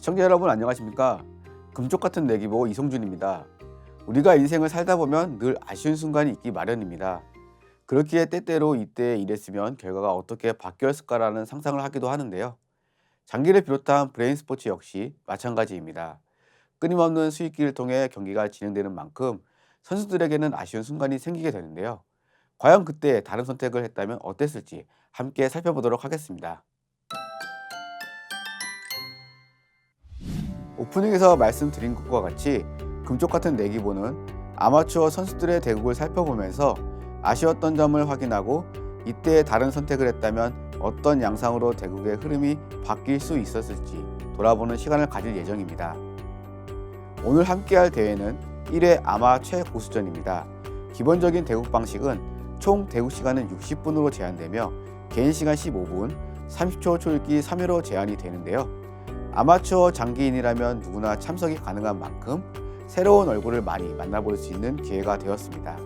시청자 여러분 안녕하십니까? 금쪽 같은 내기보 이성준입니다. 우리가 인생을 살다 보면 늘 아쉬운 순간이 있기 마련입니다. 그렇기에 때때로 이때 이랬으면 결과가 어떻게 바뀌었을까라는 상상을 하기도 하는데요. 장기를 비롯한 브레인 스포츠 역시 마찬가지입니다. 끊임없는 수익기를 통해 경기가 진행되는 만큼 선수들에게는 아쉬운 순간이 생기게 되는데요. 과연 그때 다른 선택을 했다면 어땠을지 함께 살펴보도록 하겠습니다. 오프닝에서 말씀드린 것과 같이 금쪽 같은 내기보는 아마추어 선수들의 대국을 살펴보면서 아쉬웠던 점을 확인하고 이때 다른 선택을 했다면 어떤 양상으로 대국의 흐름이 바뀔 수 있었을지 돌아보는 시간을 가질 예정입니다. 오늘 함께할 대회는 1회 아마 최고수전입니다. 기본적인 대국 방식은 총 대국 시간은 60분으로 제한되며 개인 시간 15분, 30초 초읽기 3회로 제한이 되는데요. 아마추어 장기인이라면 누구나 참석이 가능한 만큼 새로운 얼굴을 많이 만나볼 수 있는 기회가 되었습니다.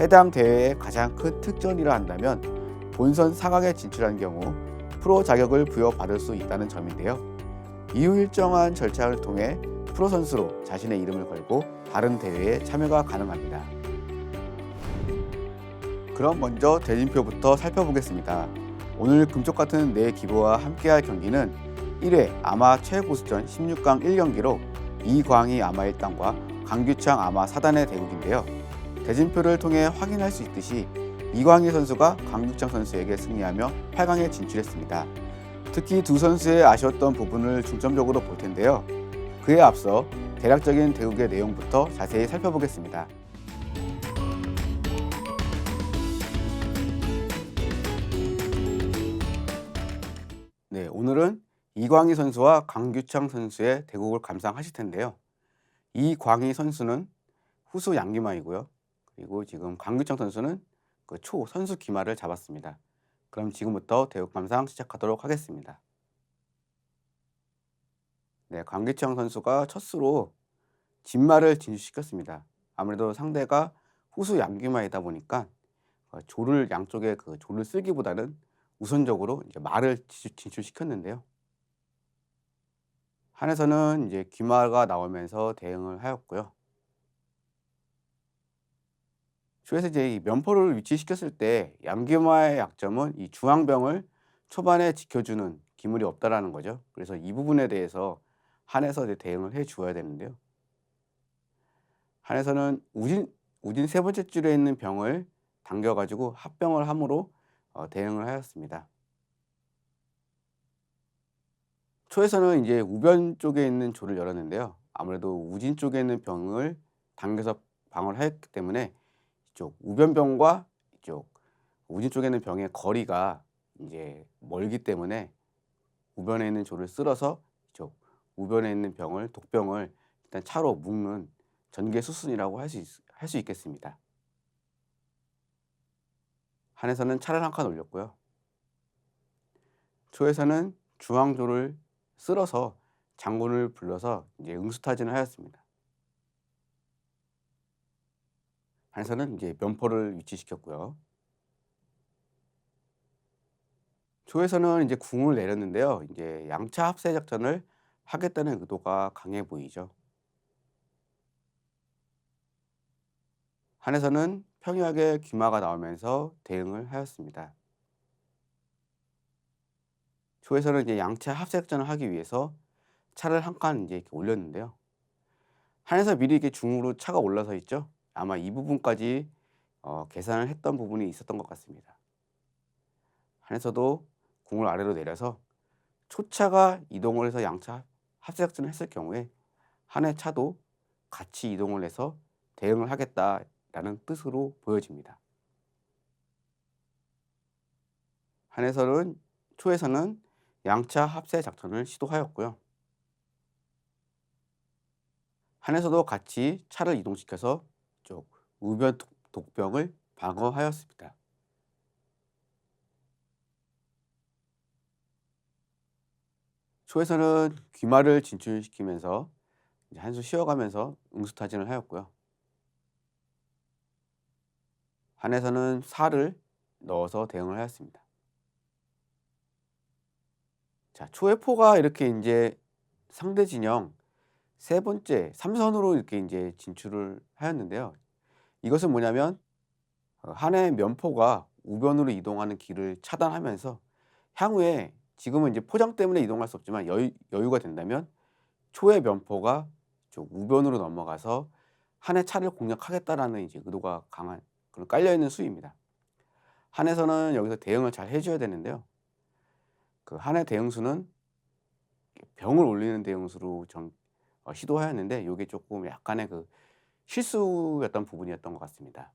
해당 대회의 가장 큰 특전이라 한다면 본선 상강에 진출한 경우 프로 자격을 부여받을 수 있다는 점인데요. 이후 일정한 절차를 통해 프로 선수로 자신의 이름을 걸고 다른 대회에 참여가 가능합니다. 그럼 먼저 대진표부터 살펴보겠습니다. 오늘 금쪽 같은 내 기부와 함께할 경기는 1회 아마 최고수전 16강 1경기로 이광희 아마 1단과 강규창 아마 4단의 대국인데요. 대진표를 통해 확인할 수 있듯이 이광희 선수가 강규창 선수에게 승리하며 8강에 진출했습니다. 특히 두 선수의 아쉬웠던 부분을 중점적으로 볼 텐데요. 그에 앞서 대략적인 대국의 내용부터 자세히 살펴보겠습니다. 네, 오늘은 이광희 선수와 강규창 선수의 대국을 감상하실 텐데요. 이광희 선수는 후수 양기마이고요. 그리고 지금 강규창 선수는 그 초 선수 기마를 잡았습니다. 그럼 지금부터 대국 감상 시작하도록 하겠습니다. 네, 강규창 선수가 첫 수로 진마를 진출시켰습니다. 아무래도 상대가 후수 양기마이다 보니까 조를 양쪽에 그 조를 쓸기보다는 우선적으로 이제 말을 진출시켰는데요. 한에서는 이제 귀마가 나오면서 대응을 하였고요. 조에서 이제 이 면포를 위치시켰을 때 양귀마의 약점은 이 중앙병을 초반에 지켜주는 기물이 없다라는 거죠. 그래서 이 부분에 대해서 한에서 이제 대응을 해 주어야 되는데요. 한에서는 우진 세 번째 줄에 있는 병을 당겨가지고 합병을 함으로 대응을 하였습니다. 초에서는 이제 우변 쪽에 있는 조를 열었는데요. 아무래도 우진 쪽에 있는 병을 당겨서 방어를 하였기 때문에 이쪽 우변병과 이쪽 우진 쪽에 있는 병의 거리가 이제 멀기 때문에 우변에 있는 조를 쓸어서 이쪽 우변에 있는 병을 독병을 일단 차로 묶는 전개 수순이라고 할 수 있겠습니다. 한에서는 차를 한 칸 올렸고요. 초에서는 중앙조를 쓸어서 장군을 불러서 이제 응수타진을 하였습니다. 한에서는 이제 면포를 위치시켰고요. 조에서는 이제 궁을 내렸는데요. 이제 양차 합세 작전을 하겠다는 의도가 강해 보이죠. 한에서는 평이하게 귀마가 나오면서 대응을 하였습니다. 조에서는 이제 양차 합세 작전을 하기 위해서 차를 한 칸 이제 이렇게 올렸는데요. 한에서 미리 이렇게 중으로 차가 올라서 있죠. 아마 이 부분까지 계산을 했던 부분이 있었던 것 같습니다. 한에서도 궁을 아래로 내려서 초차가 이동을 해서 양차 합세 작전을 했을 경우에 한의 차도 같이 이동을 해서 대응을 하겠다라는 뜻으로 보여집니다. 한에서는 초에서는 양차 합세 작전을 시도하였고요. 한에서도 같이 차를 이동시켜서 쪽 우변 독병을 방어하였습니다. 초에서는 귀마를 진출시키면서 이제 한 수 쉬어가면서 응수타진을 하였고요. 한에서는 살을 넣어서 대응을 하였습니다. 자, 초의 포가 이렇게 이제 상대 진영 세 번째 3선으로 이렇게 이제 진출을 하였는데요. 이것은 뭐냐면 한해 면포가 우변으로 이동하는 길을 차단하면서 향후에 지금은 이제 포장 때문에 이동할 수 없지만 여유가 된다면 초의 면포가 좀 우변으로 넘어가서 한해 차를 공략하겠다라는 이제 의도가 강한 그런 깔려 있는 수입니다. 한해서는 여기서 대응을 잘 해줘야 되는데요. 그 한해 대응수는 병을 올리는 대응수로 시도하였는데 이게 조금 약간의 그 실수였던 부분이었던 것 같습니다.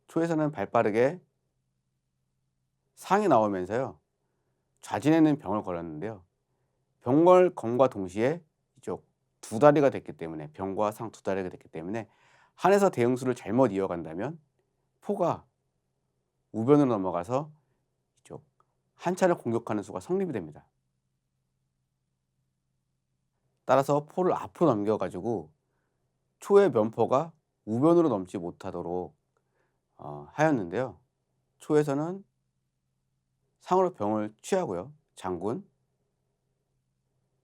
초에서는 발빠르게 상이 나오면서요. 좌진에는 병을 걸었는데요. 병걸 검과 동시에 이쪽 두 다리가 됐기 때문에 병과 상 두 다리가 됐기 때문에 한에서 대응수를 잘못 이어간다면 포가 우변으로 넘어가서 이쪽 한 차를 공격하는 수가 성립이 됩니다. 따라서 포를 앞으로 넘겨 가지고 초의 면포가 우변으로 넘지 못하도록 하였는데요. 초에서는 상으로 병을 취하고요. 장군,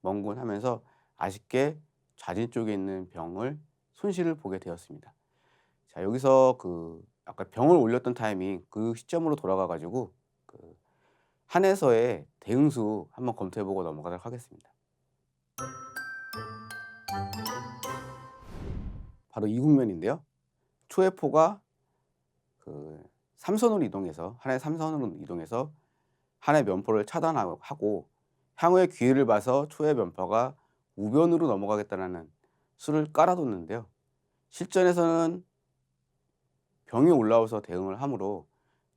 멍군 하면서 아쉽게 좌진 쪽에 있는 병을 손실을 보게 되었습니다. 자, 여기서 그 아까 병을 올렸던 타이밍 그 시점으로 돌아가 가지고 그 한에서의 대응수 한번 검토해 보고 넘어가도록 하겠습니다. 바로 이 국면인데요. 초의 포가 그 삼선으로 이동해서 한의 삼선으로 이동해서 한의 면포를 차단하고 향후의 기회를 봐서 초의 면포가 우변으로 넘어가겠다라는 수를 깔아뒀는데요. 실전에서는 병이 올라와서 대응을 하므로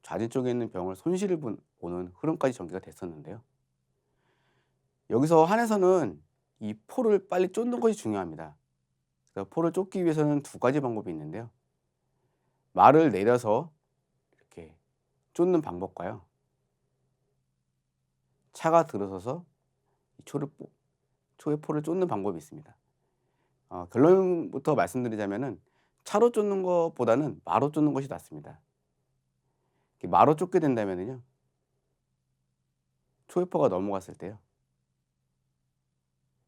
좌진 쪽에 있는 병을 손실을 보는 흐름까지 전개가 됐었는데요. 여기서 한에서는 이 포를 빨리 쫓는 것이 중요합니다. 그래서 포를 쫓기 위해서는 두 가지 방법이 있는데요. 말을 내려서 이렇게 쫓는 방법과요. 차가 들어서서 이 초의 포를 쫓는 방법이 있습니다. 결론부터 말씀드리자면은 차로 쫓는 것보다는 마로 쫓는 것이 낫습니다. 이렇게 마로 쫓게 된다면은요. 초의 포가 넘어갔을 때요.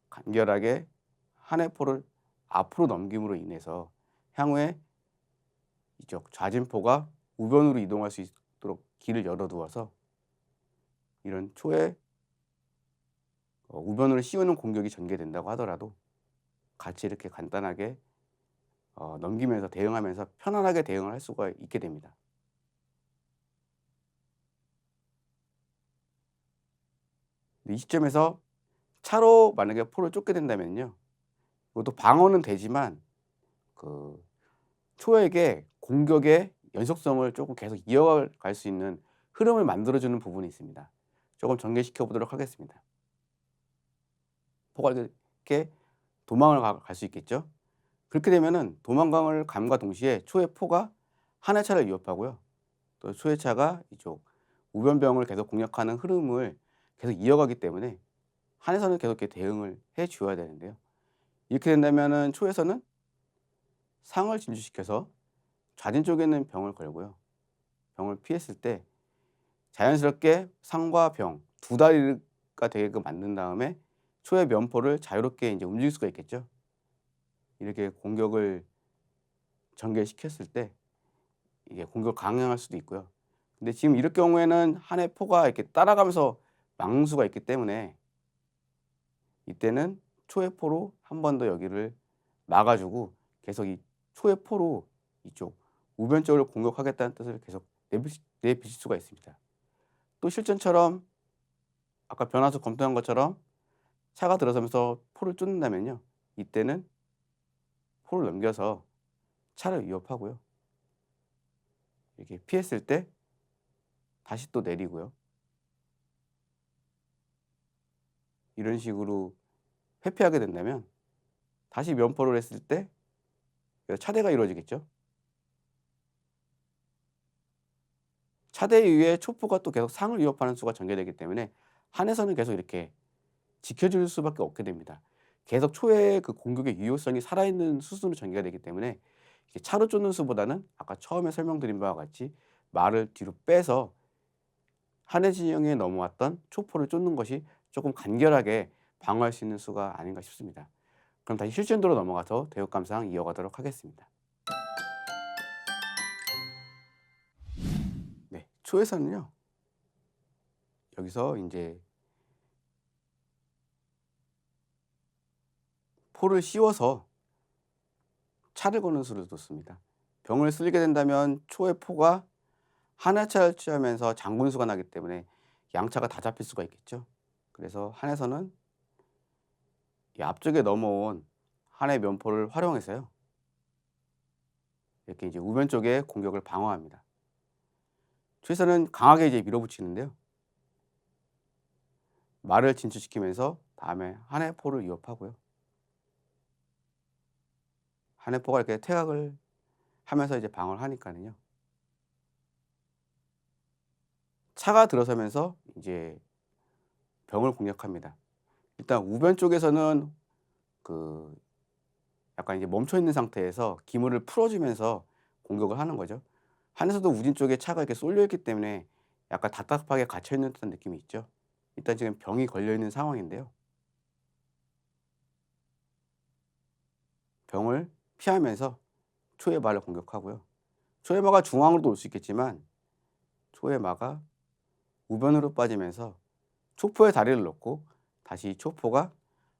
간결하게 한의 포를 앞으로 넘김으로 인해서 향후에 이쪽 좌진포가 우변으로 이동할 수 있도록 길을 열어두어서 이런 초의 우변으로 씌우는 공격이 전개된다고 하더라도 같이 이렇게 간단하게 넘기면서 대응하면서 편안하게 대응을 할 수가 있게 됩니다. 이 시점에서 차로 만약에 포를 쫓게 된다면요. 이것도 방어는 되지만 그 초에게 공격의 연속성을 조금 계속 이어갈 수 있는 흐름을 만들어주는 부분이 있습니다. 조금 전개시켜 보도록 하겠습니다. 포가 이렇게 도망을 갈 수 있겠죠. 그렇게 되면은 도망을 감과 동시에 초의 포가 한의 차를 위협하고요. 또 초의 차가 이쪽 우변병을 계속 공략하는 흐름을 계속 이어가기 때문에 한에서는 계속 이렇게 대응을 해 줘야 되는데요. 이렇게 된다면은 초에서는 상을 진주시켜서 좌진 쪽에 있는 병을 걸고요. 병을 피했을 때 자연스럽게 상과 병 두 다리가 되게끔 만든 다음에 초의 면포를 자유롭게 이제 움직일 수가 있겠죠. 이렇게 공격을 전개시켰을 때 이게 공격을 강행할 수도 있고요. 근데 지금 이럴 경우에는 한의 포가 이렇게 따라가면서 망수가 있기 때문에 이때는 초의 포로 한 번 더 여기를 막아 주고 계속 이 초의 포로 이쪽 우변 쪽을 공격하겠다는 뜻을 계속 내비칠 수가 있습니다. 또 실전처럼 아까 변화수 검토한 것처럼 차가 들어서면서 포를 쫓는다면요. 이때는 포를 넘겨서 차를 위협하고요. 이렇게 피했을 때 다시 또 내리고요. 이런 식으로 회피하게 된다면 다시 면포를 했을 때 차대가 이루어지겠죠. 차대 이후에 초포가 또 계속 상을 위협하는 수가 전개되기 때문에 한에서는 계속 이렇게 지켜줄 수밖에 없게 됩니다. 계속 초의 그 공격의 유효성이 살아있는 수순으로 전개가 되기 때문에 이렇게 차로 쫓는 수보다는 아까 처음에 설명드린 바와 같이 말을 뒤로 빼서 한해 진영에 넘어왔던 초포를 쫓는 것이 조금 간결하게 방어할 수 있는 수가 아닌가 싶습니다. 그럼 다시 실전도로 넘어가서 대역 감상 이어가도록 하겠습니다. 네, 초에서는요. 여기서 이제 포를 씌워서 차를 거는 수를 뒀습니다. 병을 쓸게 된다면 초의 포가 한 회차를 취하면서 장군수가 나기 때문에 양차가 다 잡힐 수가 있겠죠. 그래서 한에서는 이 앞쪽에 넘어온 한의 면포를 활용해서요. 이렇게 이제 우변 쪽에 공격을 방어합니다. 초에서는 강하게 이제 밀어붙이는데요. 말을 진출시키면서 다음에 한의 포를 위협하고요. 한의 포가 이렇게 퇴각을 하면서 이제 방어를 하니까는요. 차가 들어서면서 이제 병을 공략합니다. 일단 우변 쪽에서는 그 약간 이제 멈춰 있는 상태에서 기물을 풀어주면서 공격을 하는 거죠. 한에서도 우진 쪽에 차가 이렇게 쏠려 있기 때문에 약간 답답하게 갇혀 있는 듯한 느낌이 있죠. 일단 지금 병이 걸려 있는 상황인데요. 병을 피하면서 초에마를 공격하고요. 초에마가 중앙으로도 올 수 있겠지만 초에마가 우변으로 빠지면서 초포에 다리를 놓고 다시 초포가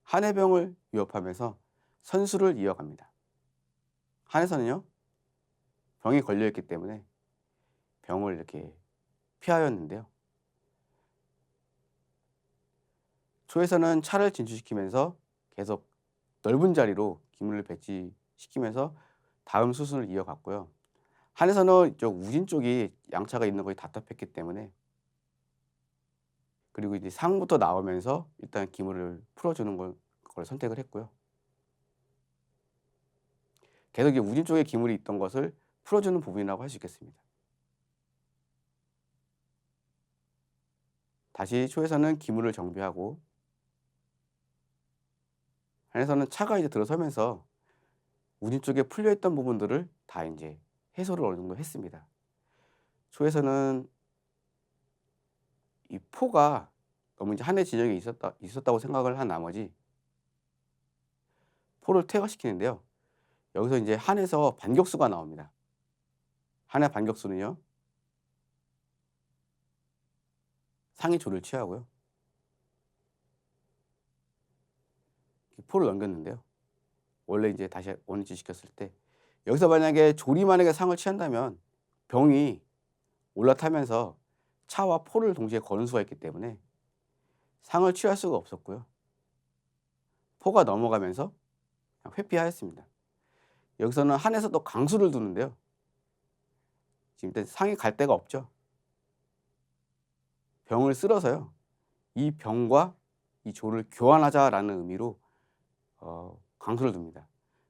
한의 병을 위협하면서 선수를 이어갑니다. 한에서는요. 병이 걸려 있기 때문에 병을 이렇게 피하였는데요. 초에서는 차를 진출시키면서 계속 넓은 자리로 기물을 배치시키면서 다음 수순을 이어갔고요. 한에서는 이쪽 우진 쪽이 양차가 있는 거에 답답했기 때문에 그리고 이제 상부터 나오면서 일단 기물을 풀어주는 걸 선택을 했고요. 계속 이제 우진 쪽에 기물이 있던 것을 풀어주는 부분이라고 할 수 있겠습니다. 다시 초에서는 기물을 정비하고 한에서는 차가 이제 들어서면서 우진 쪽에 풀려 있던 부분들을 다 이제 해소를 어느 정도 했습니다. 초에서는 이 포가 너무 이제 한의 진영에 있었다고 생각을 한 나머지 포를 퇴각시키는데요. 여기서 이제 한에서 반격수가 나옵니다. 한의 반격수는요. 상위 조를 취하고요. 포를 넘겼는데요. 원래 이제 다시 원위치 시켰을 때 여기서 만약에 조리 만약에 상을 취한다면 병이 올라타면서 차와 포를 동시에 거는 수가 있기 때문에 상을 취할 수가 없었고요. 포가 넘어가면서 그냥 회피하였습니다. 여기서는 한에서 또 강수를 두는데요. 지금 일단 상이 갈 데가 없죠. 병을 쓸어서요. 이 병과 이 조를 교환하자라는 의미로 강수를 둡니다.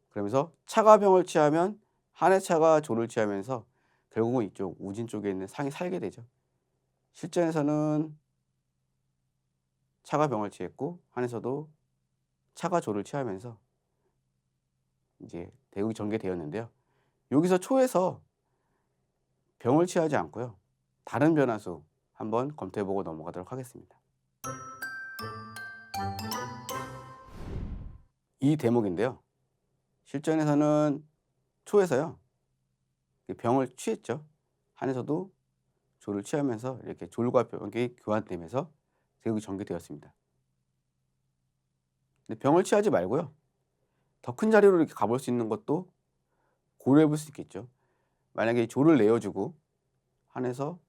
그러면서 차가 병을 취하면 한의 차가 조를 취하면서 결국은 이쪽 우진 쪽에 있는 상이 살게 되죠. 실전에서는 차가 병을 취했고 한에서도 차가 조를 취하면서 이제 대국이 전개되었는데요. 여기서 초에서 병을 취하지 않고요. 다른 변화수 한번 검토해보고 넘어가도록 하겠습니다. 이 대목인데요. 실전에서는 초에서요. 병을 취했죠. 한에서도 조를 취하면서 이렇게 졸과 병이 교환되면서 대국이 전개되었습니다. 근데 병을 취하지 말고요. 더 큰 자리로 이렇게 가볼 수 있는 것도 고려해 볼 수 있겠죠. 만약에 조를 내어주고 한에서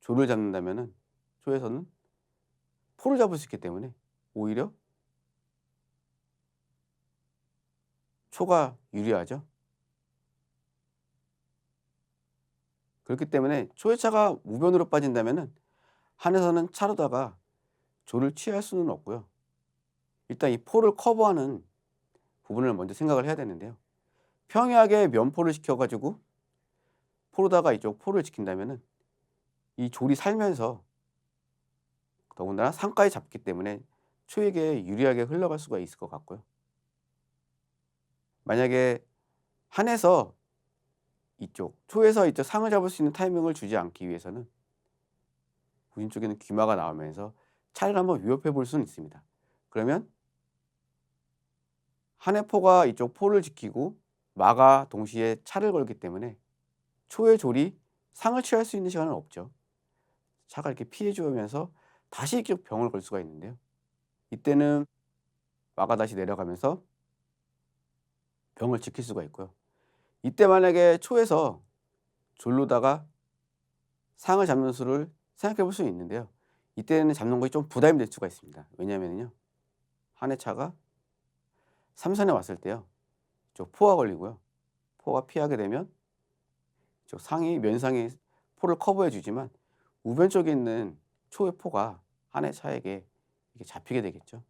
조를 잡는다면은 초에서는 포를 잡을 수 있기 때문에 오히려 초가 유리하죠. 그렇기 때문에 초의 차가 우변으로 빠진다면은 한에서는 차로다가 조를 취할 수는 없고요. 일단 이 포를 커버하는 부분을 먼저 생각을 해야 되는데요. 평이하게 면포를 시켜가지고 포로다가 이쪽 포를 지킨다면은 이 졸이 살면서 더군다나 상까지 잡기 때문에 초에게 유리하게 흘러갈 수가 있을 것 같고요. 만약에 한에서 이쪽 초에서 이쪽 상을 잡을 수 있는 타이밍을 주지 않기 위해서는 우진 쪽에는 귀마가 나오면서 차를 한번 위협해 볼 수는 있습니다. 그러면 한 해포가 이쪽 포를 지키고 마가 동시에 차를 걸기 때문에 초의 졸이 상을 취할 수 있는 시간은 없죠. 차가 이렇게 피해 주면서 다시 이쪽 병을 걸 수가 있는데요. 이때는 마가 다시 내려가면서 병을 지킬 수가 있고요. 이때 만약에 초에서 졸로다가 상을 잡는 수를 생각해 볼 수 있는데요. 이때는 잡는 것이 좀 부담이 될 수가 있습니다. 왜냐하면요, 한 해차가 삼선에 왔을 때요, 저 포가 걸리고요. 포가 피하게 되면 저 상이 면상이 포를 커버해 주지만 우변 쪽에 있는 초의 포가 한 해차에게 이렇게 잡히게 되겠죠.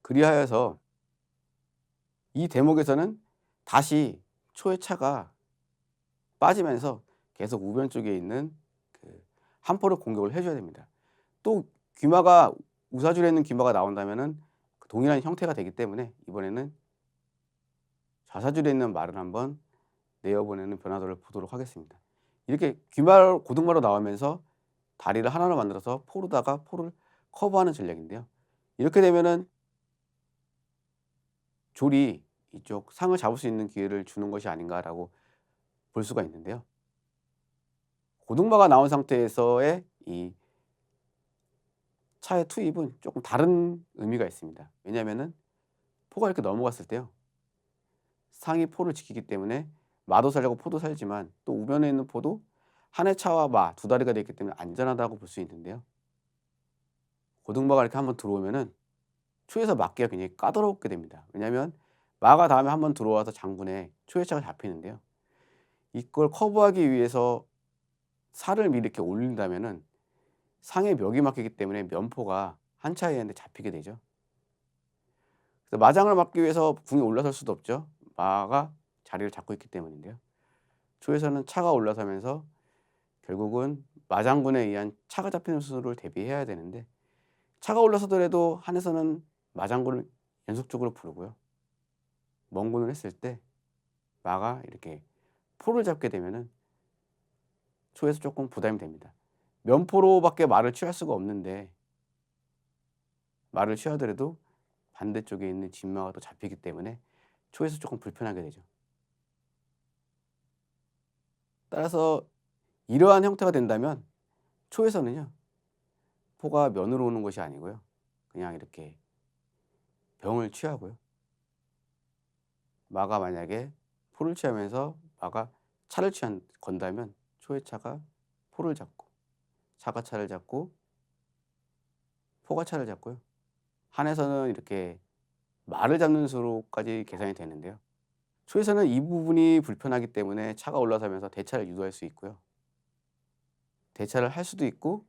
그리하여서 이 대목에서는 다시 초의 차가 빠지면서 계속 우변 쪽에 있는 그 한 포를 공격을 해 줘야 됩니다. 또 귀마가 우사줄에 있는 귀마가 나온다면은 그 동일한 형태가 되기 때문에 이번에는 좌사줄에 있는 말을 한번 내어보내는 변화도를 보도록 하겠습니다. 이렇게 귀마 고등마로 나오면서 다리를 하나로 만들어서 포로다가 포를 커버하는 전략인데요. 이렇게 되면은 졸이 이쪽 상을 잡을 수 있는 기회를 주는 것이 아닌가라고 볼 수가 있는데요. 고등마가 나온 상태에서의 이 차의 투입은 조금 다른 의미가 있습니다. 왜냐하면은 포가 이렇게 넘어갔을 때요, 상이 포를 지키기 때문에 마도 살려고 포도 살지만 또 우변에 있는 포도 한 해차와 마 두 다리가 되어 있기 때문에 안전하다고 볼 수 있는데요. 고등마가 이렇게 한번 들어오면은 초에서 막기가 굉장히 까다롭게 됩니다. 왜냐하면 마가 다음에 한번 들어와서 장군에 초회차가 잡히는데요. 이걸 커버하기 위해서 살을 미리 이렇게 올린다면은 상에 멱이 막히기 때문에 면포가 한 차에 있는데 잡히게 되죠. 그래서 마장을 막기 위해서 궁이 올라설 수도 없죠. 마가 자리를 잡고 있기 때문인데요. 초에서는 차가 올라서면서 결국은 마장군에 의한 차가 잡히는 수를 대비해야 되는데, 차가 올라서더라도 한에서는 마장군을 연속적으로 부르고요. 멍군을 했을 때 마가 이렇게 포를 잡게 되면은 초에서 조금 부담이 됩니다. 면포로밖에 말을 취할 수가 없는데 말을 취하더라도 반대쪽에 있는 진마가 또 잡히기 때문에 초에서 조금 불편하게 되죠. 따라서 이러한 형태가 된다면 초에서는요, 포가 면으로 오는 것이 아니고요, 그냥 이렇게 병을 취하고요. 마가 만약에 포를 취하면서 마가 차를 건다면 초의 차가 포를 잡고 차가 차를 잡고 포가 차를 잡고요. 한에서는 이렇게 말을 잡는 수로까지 계산이 되는데요. 초에서는 이 부분이 불편하기 때문에 차가 올라서면서 대차를 유도할 수 있고요. 대차를 할 수도 있고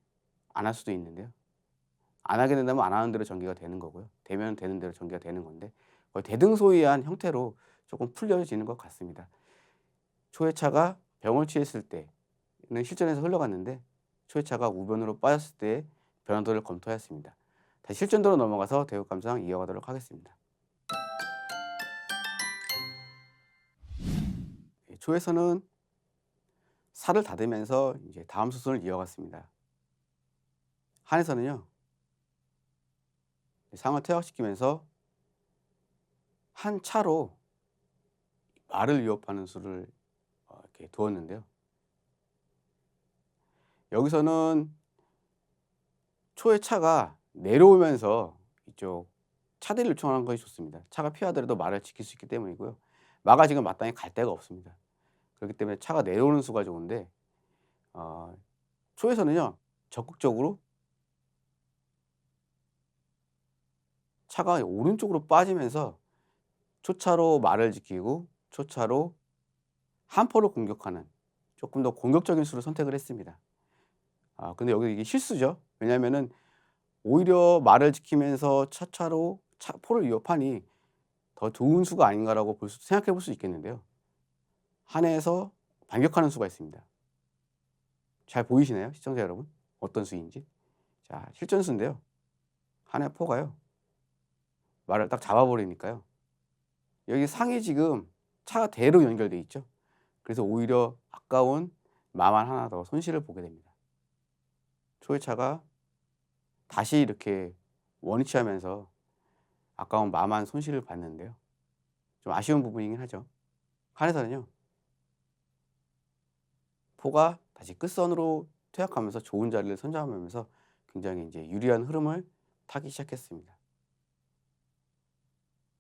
안 할 수도 있는데요. 안 하게 된다면 안 하는 대로 전개가 되는 거고요. 되면 되는 대로 전개가 되는 건데 거의 대등소이한 형태로 조금 풀려지는 것 같습니다. 초의 차가 병을 취했을 때는 실전에서 흘러갔는데 초의 차가 우변으로 빠졌을 때의 변화도를 검토하였습니다. 다시 실전도로 넘어가서 대국 감상 이어가도록 하겠습니다. 초에서는 살을 닫으면서 이제 다음 수순을 이어갔습니다. 한에서는요, 상을 퇴각시키면서 한 차로 말을 위협하는 수를 이렇게 두었는데요. 여기서는 초의 차가 내려오면서 이쪽 차대를 요청하는 것이 좋습니다. 차가 피하더라도 말을 지킬 수 있기 때문이고요. 마가 지금 마땅히 갈 데가 없습니다. 그렇기 때문에 차가 내려오는 수가 좋은데 어 초에서는요, 적극적으로 차가 오른쪽으로 빠지면서 초차로 말을 지키고 초차로 한 포를 공격하는 조금 더 공격적인 수를 선택을 했습니다. 근데 여기 이게 실수죠. 왜냐하면은 오히려 말을 지키면서 차차로 포를 위협하니 더 좋은 수가 아닌가라고 생각해 볼 수 있겠는데요. 한해에서 반격하는 수가 있습니다. 잘 보이시나요, 시청자 여러분? 어떤 수인지? 자, 실전수인데요. 한해 포가요, 말을 딱 잡아버리니까요, 여기 상이 지금 차가 대로 연결돼 있죠. 그래서 오히려 아까운 마만 하나 더 손실을 보게 됩니다. 초회차가 다시 이렇게 원위치하면서 아까운 마만 손실을 봤는데요. 좀 아쉬운 부분이긴 하죠. 한에서는요, 포가 다시 끝선으로 퇴학하면서 좋은 자리를 선점하면서 굉장히 이제 유리한 흐름을 타기 시작했습니다.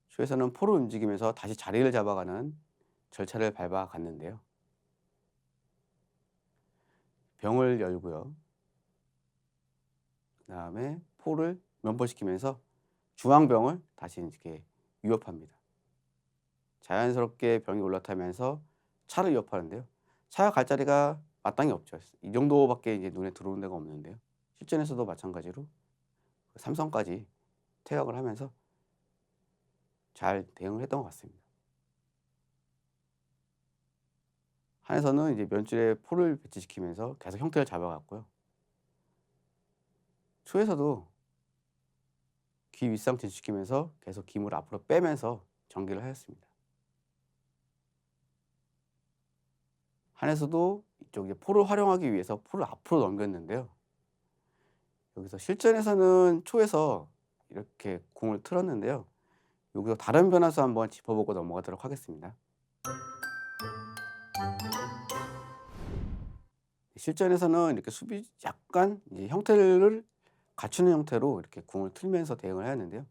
초에서는 포를 움직이면서 다시 자리를 잡아가는 절차를 밟아갔는데요. 병을 열고요. 그다음에 포를 면포시키면서 중앙병을 다시 이렇게 위협합니다. 자연스럽게 병이 올라타면서 차를 위협하는데요. 차가 갈 자리가 마땅히 없죠. 이 정도밖에 이제 눈에 들어오는 데가 없는데요. 실전에서도 마찬가지로 삼성까지 퇴각을 하면서 잘 대응을 했던 것 같습니다. 한에서는 이제 면줄에 포를 배치시키면서 계속 형태를 잡아갔고요. 초에서도 귀 윗상 진출시키면서 계속 기물을 앞으로 빼면서 전개를 하였습니다. 한에서도 이쪽 이제 포를 활용하기 위해서 포를 앞으로 넘겼는데요. 여기서 실전에서는 초에서 이렇게 공을 틀었는데요. 여기서 다른 변화수 한번 짚어보고 넘어가도록 하겠습니다. 실전에서는 이렇게 수비 약간 이제 형태를 갖추는 형태로 이렇게 공을 틀면서 대응을 하였는데요.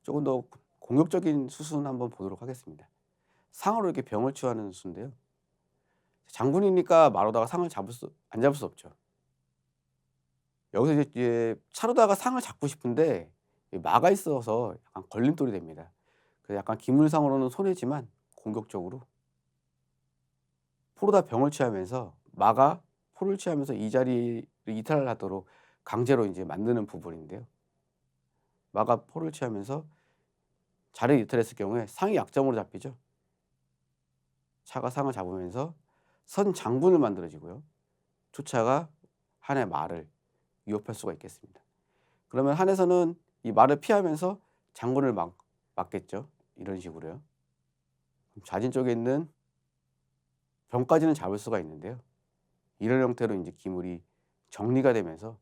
조금 더 공격적인 수순 한번 보도록 하겠습니다. 상으로 이렇게 병을 치유하는 수인데요. 장군이니까 마로다가 상을 안 잡을 수 없죠. 여기서 이제 차로다가 상을 잡고 싶은데 이 마가 있어서 약간 걸림돌이 됩니다. 그래서 약간 기물상으로는 손해지만 공격적으로 포로다 병을 취하면서 마가 포를 취하면서 이 자리를 이탈을 하도록 강제로 이제 만드는 부분인데요. 마가 포를 취하면서 자리를 이탈했을 경우에 상이 약점으로 잡히죠. 차가 상을 잡으면서 선 장군을 만들어지고요. 초차가 한의 말을 위협할 수가 있겠습니다. 그러면 한에서는 이 말을 피하면서 장군을 막겠죠. 이런 식으로요. 자진 쪽에 있는 병까지는 잡을 수가 있는데요. 이런 형태로 이제 기물이 정리가 되면서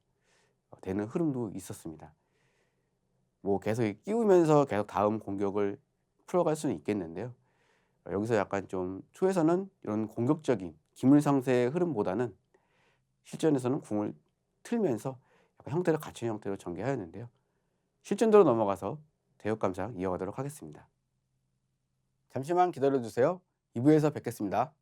되는 흐름도 있었습니다. 뭐 계속 끼우면서 계속 다음 공격을 풀어갈 수는 있겠는데요. 여기서 약간 좀 초에서는 이런 공격적인 기물 상세의 흐름보다는 실전에서는 궁을 틀면서 약간 형태를 갖춘 형태로 전개하였는데요. 실전으로 넘어가서 대역 감상 이어가도록 하겠습니다. 잠시만 기다려 주세요. 2부에서 뵙겠습니다.